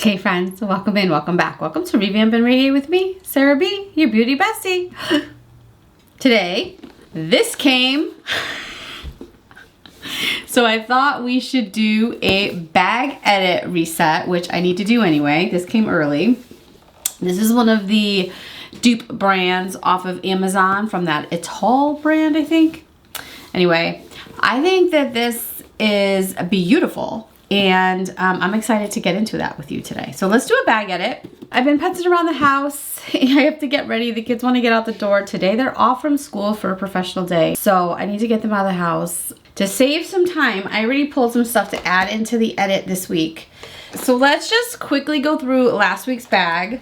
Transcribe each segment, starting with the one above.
Hey friends, welcome in, welcome back. Welcome to Revamp Radiate with me, Sara B, your beauty bestie. Today, this came. So I thought we should do a bag edit reset, which I need to do anyway. This came early. This is one of the dupe brands off of Amazon from that Etoile brand, I think. Anyway, I think that this is beautiful. And I'm excited to get into that with you today. So let's do a bag edit. I've been putzing around the house. I have to get ready. The kids want to get out the door today. They're off from school for a professional day. So I need to get them out of the house. To save some time, I already pulled some stuff to add into the edit this week. So let's just quickly go through last week's bag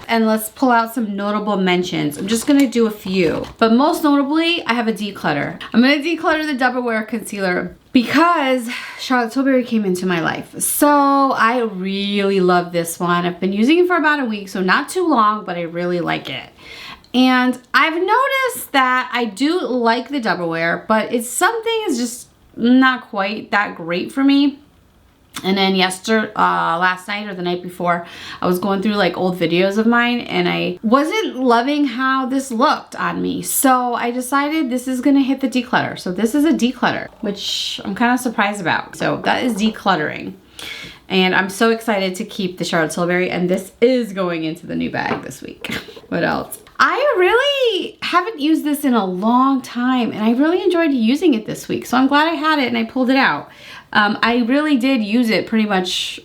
and let's pull out some notable mentions. I'm just gonna do a few, but most notably, I have a declutter. I'm gonna declutter the Double Wear Concealer because Charlotte Tilbury came into my life. So I really love this one. I've been using it for about a week, so not too long, but I really like it. And I've noticed that I do like the Double Wear, but it's something is just not quite that great for me. And then last night or the night before, I was going through like old videos of mine and I wasn't loving how this looked on me. So I decided this is gonna hit the declutter. So this is a declutter, which I'm kind of surprised about. So that is decluttering. And I'm so excited to keep the Charlotte Tilbury, and this is going into the new bag this week. What else? I really haven't used this in a long time and I really enjoyed using it this week. So I'm glad I had it and I pulled it out. I really did use it pretty much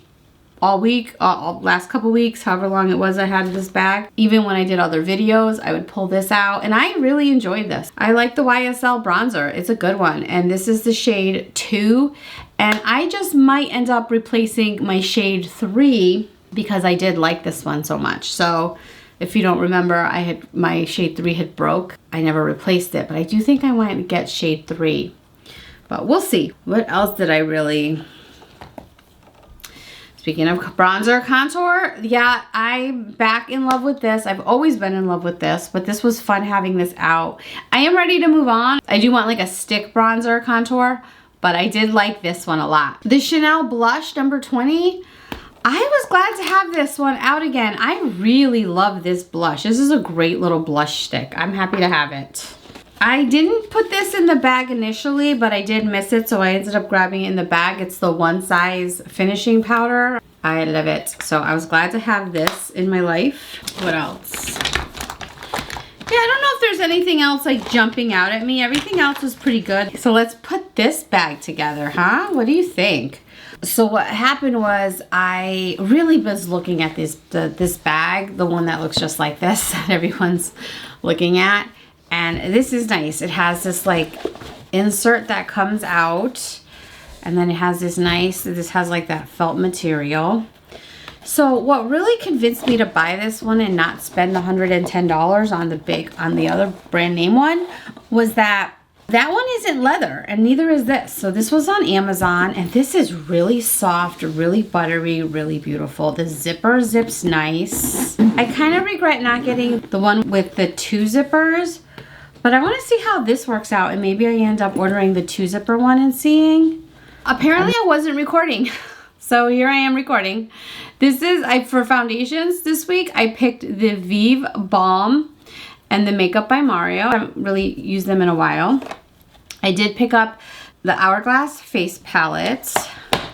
all week, last couple weeks, however long it was I had this bag. Even when I did other videos, I would pull this out and I really enjoyed this. I like the YSL bronzer. It's a good one. And this is the shade 2. And I just might end up replacing my shade 3 because I did like this one so much. So if you don't remember, my shade 3 had broke. I never replaced it, but I do think I want to get shade 3. But we'll see. What else did I really... Speaking of bronzer contour, yeah, I'm back in love with this. I've always been in love with this, but this was fun having this out. I am ready to move on. I do want like a stick bronzer contour, but I did like this one a lot. The Chanel blush number 20. I was glad to have this one out again. I really love this blush. This is a great little blush stick. I'm happy to have it. I didn't put this in the bag initially, but I did miss it, so I ended up grabbing it in the bag. It's the One Size finishing powder. I love it. So I was glad to have this in my life. What else? Yeah, I don't know if there's anything else like jumping out at me. Everything else is pretty good. So let's put this bag together, huh? What do you think? So what happened was I really was looking at this bag, the one that looks just like this that everyone's looking at. And this is nice. It has this like insert that comes out. And then it has this this has like that felt material. So what really convinced me to buy this one and not spend the $110 on the other brand name one was that one isn't leather and neither is this. So this was on Amazon and this is really soft, really buttery, really beautiful. The zipper zips nice. I kind of regret not getting the one with the 2 zippers, but I want to see how this works out and maybe I end up ordering the 2 zipper one and seeing. Apparently I wasn't recording. So here I am recording. This is, for foundations this week, I picked the Vive Balm and the Makeup by Mario. I haven't really used them in a while. I did pick up the Hourglass face palette.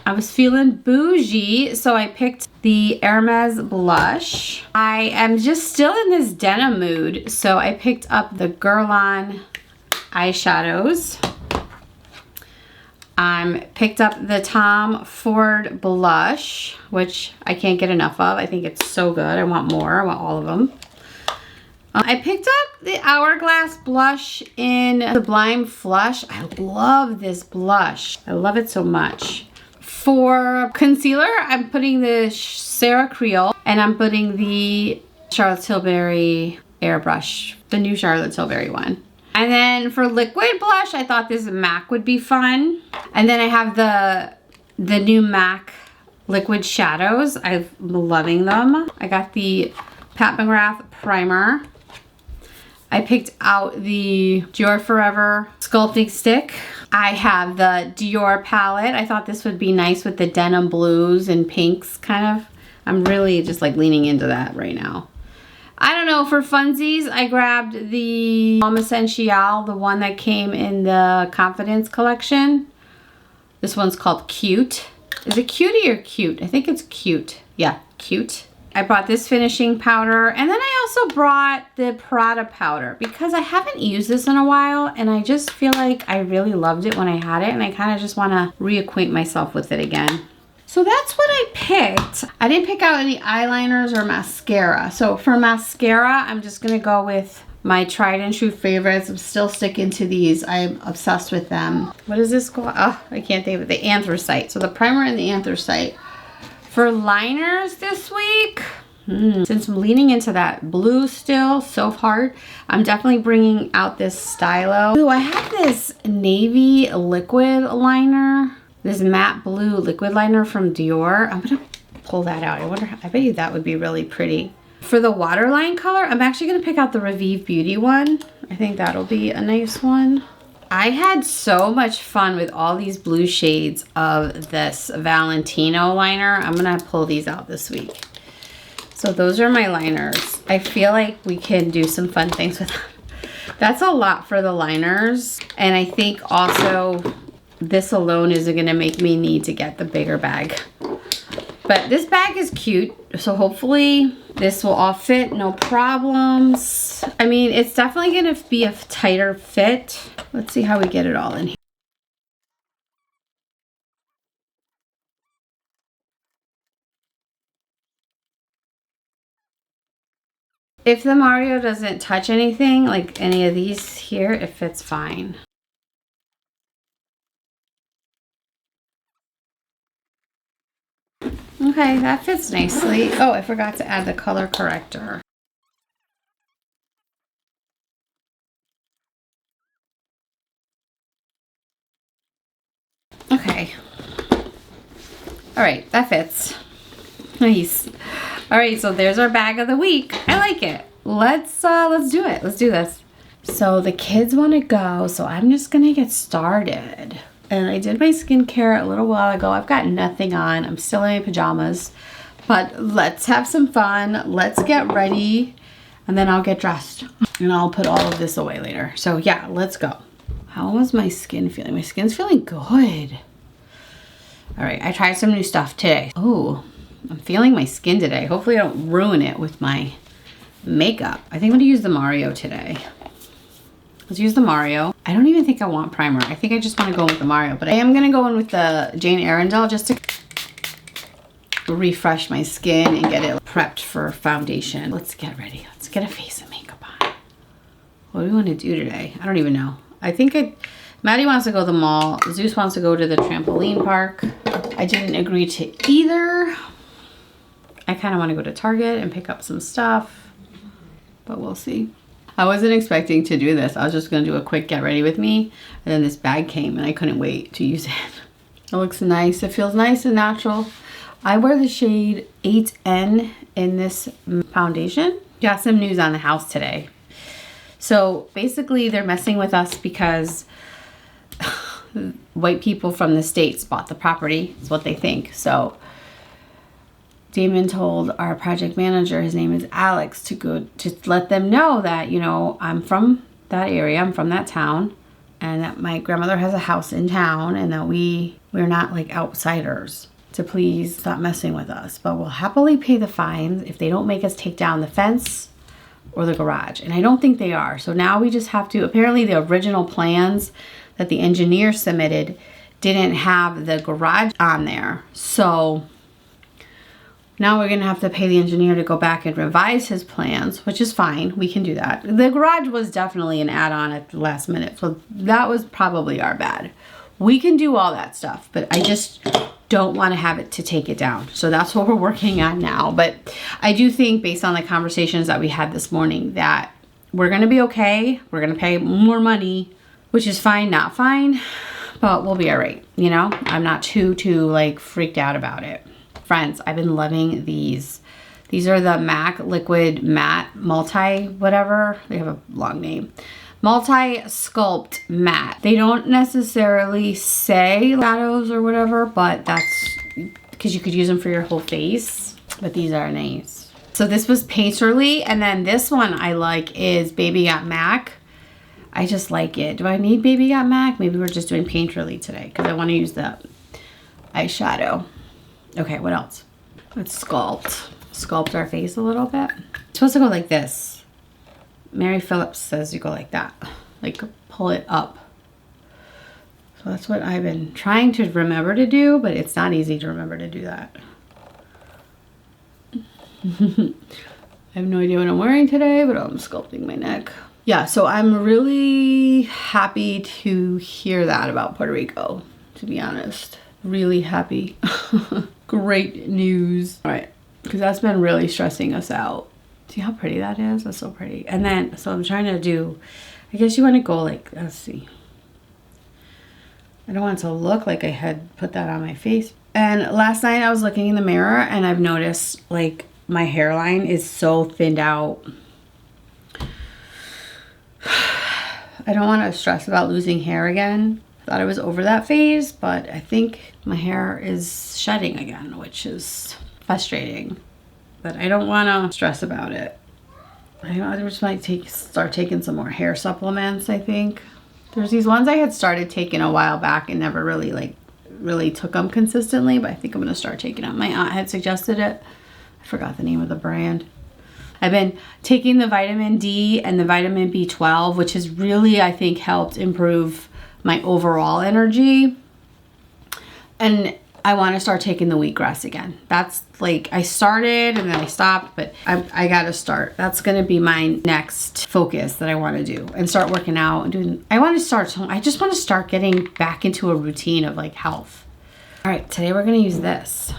I was feeling bougie, so I picked the Hermes blush. I am just still in this denim mood, so I picked up the Guerlain eyeshadows. Picked up the Tom Ford blush, which I can't get enough of. I think it's so good. I want more. I want all of them. I picked up the Hourglass blush in Sublime Flush. I love this blush. I love it so much. For concealer, I'm putting the Sarah Creole and I'm putting the Charlotte Tilbury Airbrush, the new Charlotte Tilbury one. And then for liquid blush, I thought this MAC would be fun. And then I have the new MAC liquid shadows. I'm loving them. I got the Pat McGrath primer. I picked out the Dior Forever sculpting stick. I have the Dior palette. I thought this would be nice with the denim blues and pinks kind of I'm really just like leaning into that right now. I don't know, for funsies, I grabbed the Homme Essential, the one that came in the Confidence collection. This one's called Cute. Is it cutie or cute? I think it's cute. Yeah, cute. I brought this finishing powder, and then I also brought the Prada powder because I haven't used this in a while, and I just feel like I really loved it when I had it, and I kind of just want to reacquaint myself with it again. So that's what I picked. I didn't pick out any eyeliners or mascara. So for mascara, I'm just gonna go with my tried and true favorites. I'm still sticking to these. I'm obsessed with them. What is this called? Oh, I can't think of it. The Anthracite. So the primer and the Anthracite. For liners this week, since I'm leaning into that blue still so hard, I'm definitely bringing out this Stylo. Ooh, I have this navy liquid liner. This matte blue liquid liner from Dior. I'm gonna pull that out. I bet you that would be really pretty. For the waterline color, I'm actually gonna pick out the Revamp Beauty one. I think that'll be a nice one. I had so much fun with all these blue shades of this Valentino liner. I'm gonna pull these out this week. So those are my liners. I feel like we can do some fun things with them. That's a lot for the liners. And I think also this alone isn't gonna make me need to get the bigger bag. But this bag is cute, so hopefully this will all fit, no problems. I mean, it's definitely gonna be a tighter fit. Let's see how we get it all in here. If the Mario doesn't touch anything, like any of these here, it fits fine. Okay, that fits nicely. Oh, I forgot to add the color corrector. Okay. All right, that fits. Nice. All right, so there's our bag of the week. I like it. Let's do it. Let's do this. So the kids want to go, so I'm just gonna get started. And I did my skincare a little while ago. I've got nothing on. I'm still in my pajamas. But let's have some fun. Let's get ready. And then I'll get dressed. And I'll put all of this away later. So yeah, let's go. How was my skin feeling? My skin's feeling good. All right, I tried some new stuff today. Oh, I'm feeling my skin today. Hopefully I don't ruin it with my makeup. I think I'm gonna use the Mario today. Let's use the Mario. I don't even think I want primer. I think I just want to go with the Mario, but I am going to go in with the Jane Arundel just to refresh my skin and get it prepped for foundation. Let's get ready. Let's get a face of makeup on. What do we want to do today? I don't even know. I think Maddie wants to go to the mall. Zeus wants to go to the trampoline park. I didn't agree to either. I kind of want to go to Target and pick up some stuff, but we'll see. I wasn't expecting to do this. I was just gonna do a quick get ready with me, and then this bag came and I couldn't wait to use it. It looks nice. It feels nice and natural. I wear the shade 8N in this foundation. Got some news on the house today. So basically they're messing with us because white people from the States bought the property, is what they think. So Damon told our project manager, his name is Alex, to go to let them know that, you know, I'm from that area, I'm from that town, and that my grandmother has a house in town, and that we're not like outsiders, to please stop messing with us. But we'll happily pay the fines if they don't make us take down the fence or the garage. And I don't think they are. So now we just have to, apparently the original plans that the engineer submitted didn't have the garage on there. So now we're gonna have to pay the engineer to go back and revise his plans, which is fine. We can do that. The garage was definitely an add-on at the last minute, so that was probably our bad. We can do all that stuff, but I just don't want to have it to take it down. So that's what we're working on now. But I do think, based on the conversations that we had this morning, that we're gonna be okay. We're gonna pay more money, which is fine, not fine, but we'll be all right. You know, I'm not too like freaked out about it. Friends, I've been loving these. These are the MAC Liquid Matte Multi whatever. They have a long name. Multi Sculpt Matte. They don't necessarily say shadows or whatever, but that's because you could use them for your whole face. but these are nice. So this was Painterly, and then this one I like is Baby Got Mac. I just like it. Do I need Baby Got Mac? Maybe we're just doing Painterly today because I want to use the eyeshadow. Okay, what else? Let's sculpt our face a little bit. It's supposed to go like this. Mary Phillips says you go like that, like pull it up. So that's what I've been trying to remember to do, but it's not easy to remember to do that. I have no idea what I'm wearing today, but I'm sculpting my neck. Yeah, so I'm really happy to hear that about Puerto Rico, to be honest. Really happy. Great news. All right, because that's been really stressing us out. See how pretty that is? That's so pretty. And then, so I'm trying to do, I guess you want to go like, let's see. I don't want it to look like I had put that on my face. And last night I was looking in the mirror and I've noticed like my hairline is so thinned out. I don't want to stress about losing hair again. Thought I was over that phase, but I think my hair is shedding again, which is frustrating. But I don't want to stress about it. I just might start taking some more hair supplements, I think. There's these ones I had started taking a while back and never really took them consistently, but I think I'm going to start taking them. My aunt had suggested it. I forgot the name of the brand. I've been taking the vitamin D and the vitamin B12, which has really, I think, helped improve my overall energy. And I want to start taking the wheatgrass again. That's like, I started and then I stopped, but I got to start. That's going to be my next focus that I want to do and start working out and doing. I just want to start getting back into a routine of like health. All right, today we're going to use this.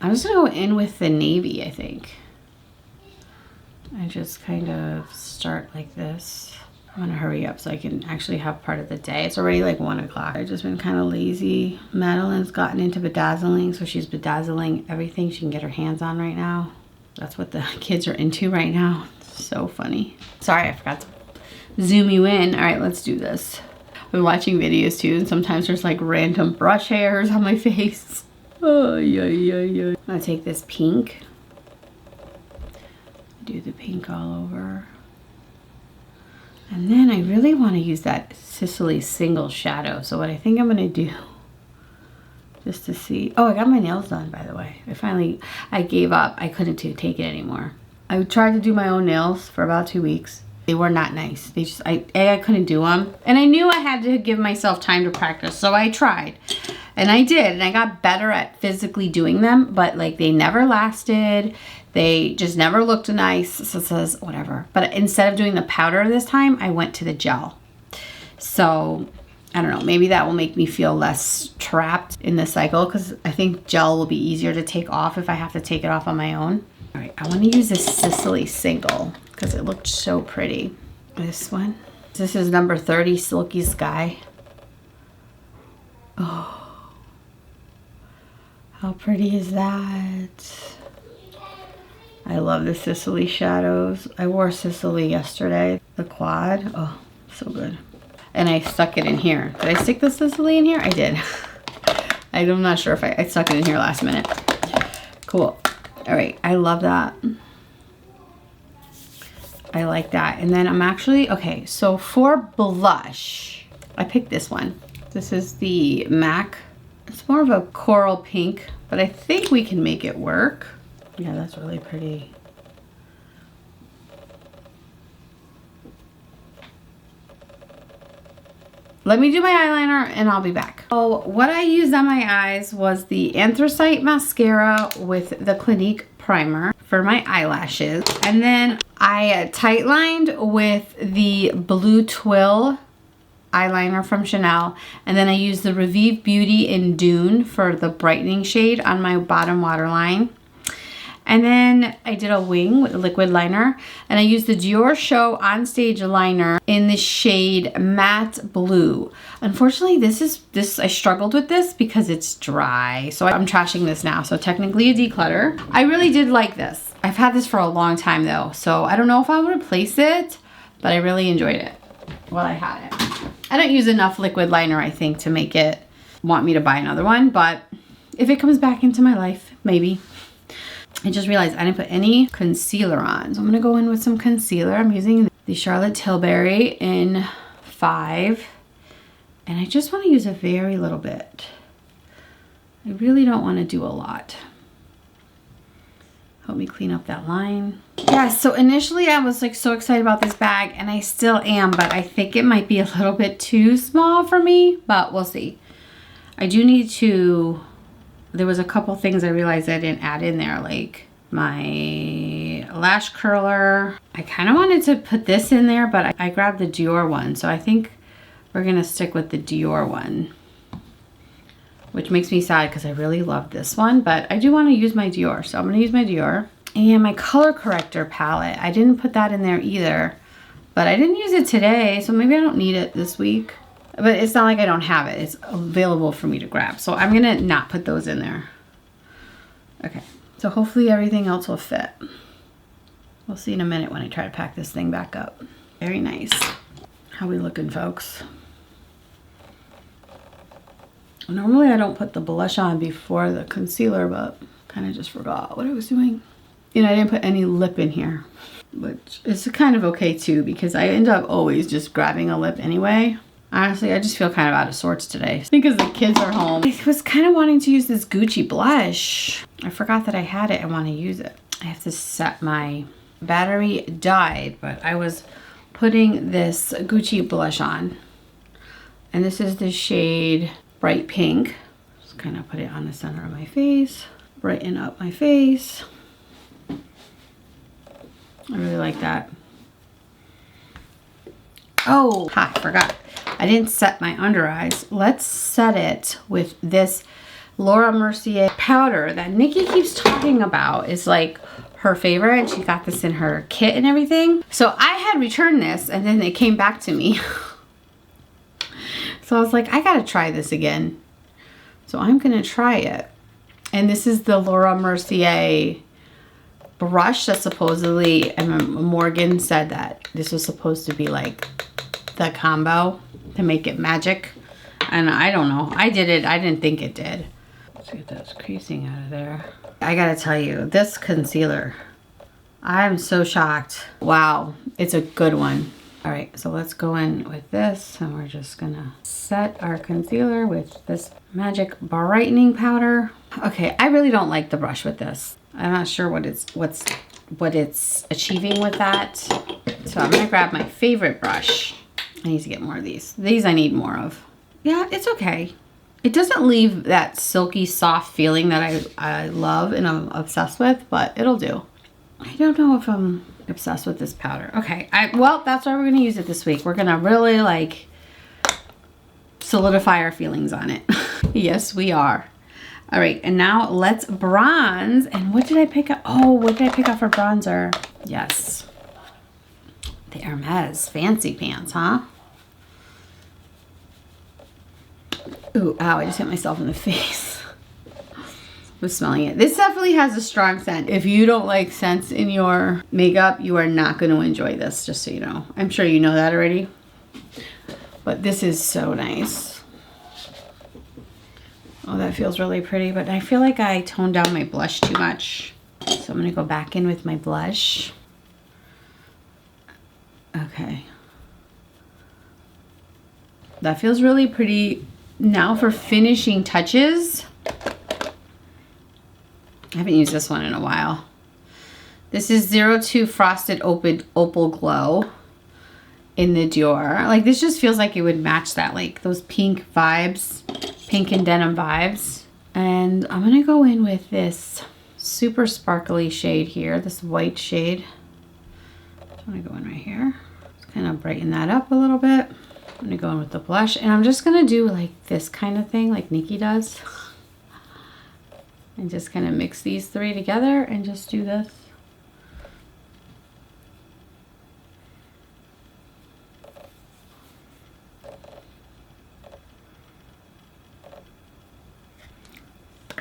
I'm just going to go in with the navy, I think. I just kind of start like this. I want to hurry up so I can actually have part of the day. It's already like 1 o'clock. I've just been kind of lazy. Madeline's gotten into bedazzling, so she's bedazzling everything she can get her hands on right now. That's what the kids are into right now. It's so funny. Sorry, I forgot to zoom you in. All right, let's do this. I've been watching videos too, and sometimes there's like random brush hairs on my face. Oh, yeah. I'm gonna take this pink. Do the pink all over. And then I really want to use that Sisley single shadow. So what I think I'm going to do, just to see. Oh, I got my nails done, by the way. I gave up. I couldn't take it anymore. I tried to do my own nails for about 2 weeks. They were not nice. I couldn't do them. And I knew I had to give myself time to practice. So I tried. And I did. And I got better at physically doing them. But like they never lasted. They just never looked nice. So it says whatever. But instead of doing the powder this time, I went to the gel. So I don't know. Maybe that will make me feel less trapped in the cycle. Because I think gel will be easier to take off if I have to take it off on my own. All right. I want to use this Sisley single. Because it looked so pretty. This one. This is number 30, Silky Sky. Oh. How pretty is that? I love the Sisley shadows. I wore Sisley yesterday. The quad. Oh, so good. And I stuck it in here. Did I stick the Sisley in here? I did. I'm not sure if I stuck it in here last minute. Cool. All right. I love that. I like that. And then I'm actually, okay, so for blush, I picked this one. This is the MAC. It's more of a coral pink, but I think we can make it work. Yeah, that's really pretty. Let me do my eyeliner and I'll be back. So what I used on my eyes was the Anthracite mascara with the Clinique primer for my eyelashes. And then I tight lined with the Bleu Twill eyeliner from Chanel. And then I used the Revamp Beauty in Dune for the brightening shade on my bottom waterline. And then I did a wing with a liquid liner. And I used the Diorshow On Stage liner in the shade Matte Blue. Unfortunately, I struggled with this because it's dry. So I'm trashing this now. So technically a declutter. I really did like this. I've had this for a long time though. So I don't know if I would replace it, but I really enjoyed it while I had it. I don't use enough liquid liner, I think, to make it want me to buy another one. But if it comes back into my life, maybe. I just realized I didn't put any concealer on. So I'm gonna go in with some concealer. I'm using the Charlotte Tilbury in 5. And I just wanna use a very little bit. I really don't wanna do a lot. Help me clean up that line. Yeah, so initially I was like so excited about this bag, and I still am, but I think it might be a little bit too small for me, but we'll see. I do need to, there was a couple things I realized I didn't add in there, like my lash curler. I kind of wanted to put this in there, but I grabbed the Dior one, so I think we're gonna stick with the Dior one, which makes me sad because I really love this one, but I do want to use my Dior, so I'm gonna use my Dior. And my color corrector palette, I didn't put that in there either, but I didn't use it today, so maybe I don't need it this week. But it's not like I don't have it. It's available for me to grab. So I'm gonna not put those in there. Okay, so hopefully everything else will fit. We'll see in a minute when I try to pack this thing back up. Very nice. How we looking, folks? Normally I don't put the blush on before the concealer, but kind of just forgot what I was doing. You know, I didn't put any lip in here, which is kind of okay too, because I end up always just grabbing a lip anyway. Honestly, I just feel kind of out of sorts today because the kids are home. I was kind of wanting to use this Gucci blush. I forgot that I had it. I want to use it. I have to set my battery died, but I was putting this Gucci blush on. And this is the shade Bright Pink. Just kind of put it on the center of my face. Brighten up my face. I really like that. Oh, I forgot. I didn't set my under eyes. Let's set it with this Laura Mercier powder that Nikki keeps talking about. Is like her favorite, and she got this in her kit and everything. So I had returned this, and then it came back to me. So I was like, I gotta try this again. So I'm gonna try it. And this is the Laura Mercier brush that supposedly, Morgan said that this was supposed to be like the combo to make it magic. And I don't know. I did it. I didn't think it did. Let's get those creasing out of there. I gotta tell you, this concealer, I'm so shocked. Wow, it's a good one. All right, so let's go in with this, and we're just gonna set our concealer with this magic brightening powder. Okay, I really don't like the brush with this. I'm not sure what it's achieving with that. So I'm gonna grab my favorite brush. I need to get more of these. These I need more of. Yeah, it's okay. It doesn't leave that silky soft feeling that I love and I'm obsessed with, but it'll do. I don't know if I'm obsessed with this powder. Okay, well, that's why we're gonna use it this week. We're gonna really like solidify our feelings on it. Yes, we are. All right, and now let's bronze. And what did I pick up? Oh, what did I pick up for bronzer? Yes, the Hermes Fancy Pants, huh? Ooh, ow, I just hit myself in the face. I was smelling it. This definitely has a strong scent. If you don't like scents in your makeup, you are not going to enjoy this, just so you know. I'm sure you know that already. But this is so nice. Oh, that feels really pretty, but I feel like I toned down my blush too much. So I'm going to go back in with my blush. Okay. That feels really pretty. Now for finishing touches. I haven't used this one in a while. This is 02 Frosted Opal Glow in the Dior. Like, this just feels like it would match that, like those pink vibes, pink and denim vibes. And I'm gonna go in with this super sparkly shade here, this white shade. I'm gonna go in right here. Just kind of brighten that up a little bit. I'm gonna go in with the blush, and I'm just gonna do like this kind of thing like Nikki does. And just kind of mix these three together and just do this.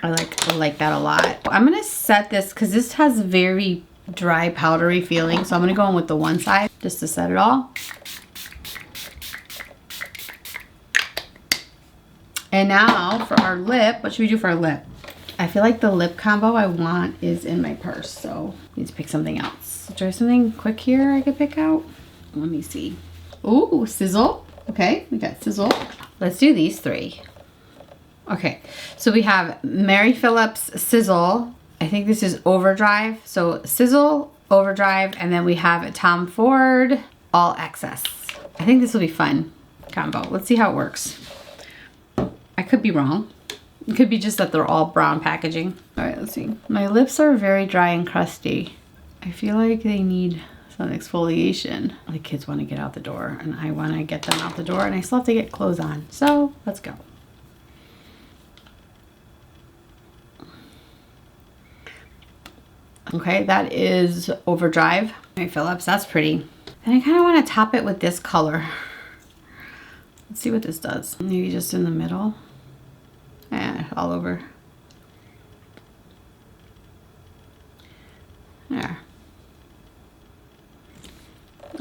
I like that a lot. I'm gonna set this because this has very dry, powdery feeling. So I'm gonna go in with the one side just to set it all. And now for our lip, what should we do for our lip? I feel like the lip combo I want is in my purse, so I need to pick something else. Is there something quick here I could pick out? Let me see. Ooh, Sizzle. Okay, we got Sizzle. Let's do these three. Okay, so we have Mary Phillips Sizzle. I think this is Overdrive. So Sizzle, Overdrive, and then we have Tom Ford All Access. I think this will be fun combo. Let's see how it works. I could be wrong. It could be just that they're all brown packaging. All right, let's see. My lips are very dry and crusty. I feel like they need some exfoliation. The kids want to get out the door and I want to get them out the door and I still have to get clothes on. So let's go. Okay, that is Overdrive. Mary Phillips, that's pretty. And I kind of want to top it with this color. Let's see what this does. Maybe just in the middle. All over. There.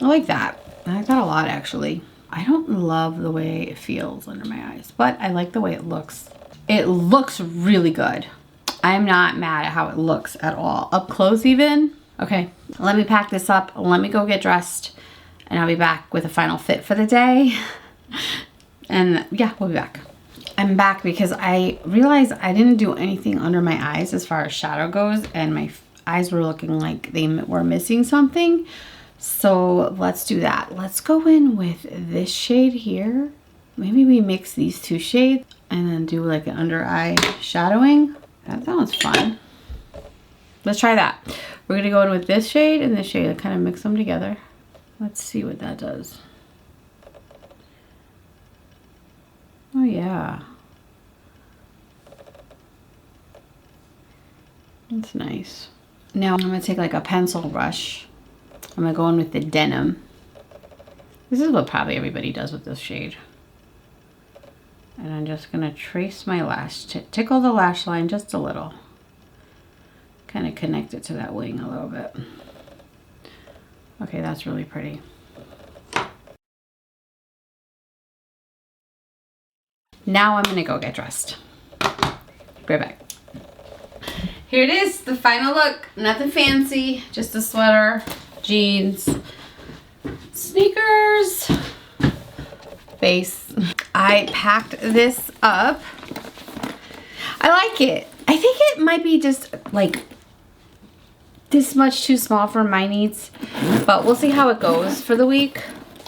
I like that. I like that a lot, actually. I don't love the way it feels under my eyes, but I like the way it looks. It looks really good. I'm not mad at how it looks at all. Up close even. Okay, let me pack this up. Let me go get dressed and I'll be back with a final fit for the day. And yeah, we'll be back. I'm back because I realized I didn't do anything under my eyes as far as shadow goes and my eyes were looking like they were missing something. So let's do that. Let's go in with this shade here. Maybe we mix these two shades and then do like an under eye shadowing. That sounds fun. Let's try that. We're gonna go in with this shade and this shade and kind of mix them together. Let's see what that does. Oh yeah. That's nice. Now I'm gonna take like a pencil brush. I'm gonna go in with the Denim. This is what probably everybody does with this shade. And I'm just gonna trace my lash, tickle the lash line just a little. Kind of connect it to that wing a little bit. Okay, that's really pretty. Now I'm gonna go get dressed. Be right back. Here it is, the final look. Nothing fancy, just a sweater, jeans, sneakers, base. I packed this up. I like it. I think it might be just like this much too small for my needs, but we'll see how it goes for the week.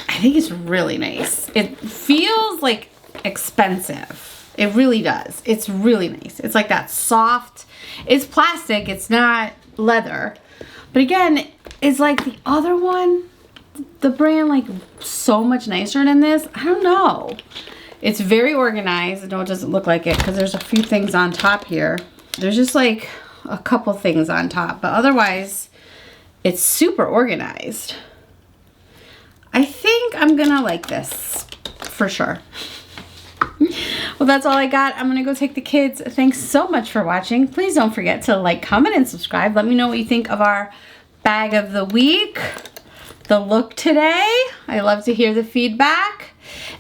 I think it's really nice. It feels like expensive. It really does. It's really nice. It's like that soft, it's plastic, it's not leather. But again, it's like the other one, the brand, like so much nicer than this. I don't know. It's very organized. I know it doesn't look like it because there's a few things on top here. There's just like a couple things on top, but otherwise it's super organized. I think I'm gonna like this for sure. Well, that's all I got. I'm gonna go take the kids. Thanks so much for watching. Please don't forget to like, comment, and subscribe. Let me know what you think of our bag of the week, the look today. I love to hear the feedback.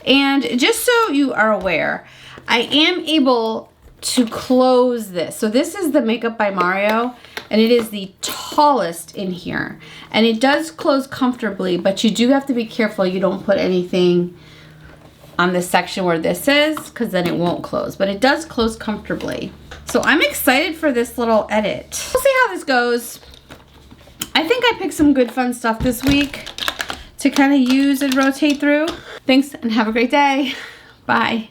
And just so you are aware, I am able to close this. So this is the Makeup by Mario, and it is the tallest in here. And it does close comfortably, but you do have to be careful you don't put anything on this section where this is, because then it won't close. But it does close comfortably. So I'm excited for this little edit. We'll see how this goes. I think I picked some good fun stuff this week to kind of use and rotate through. Thanks and have a great day. Bye.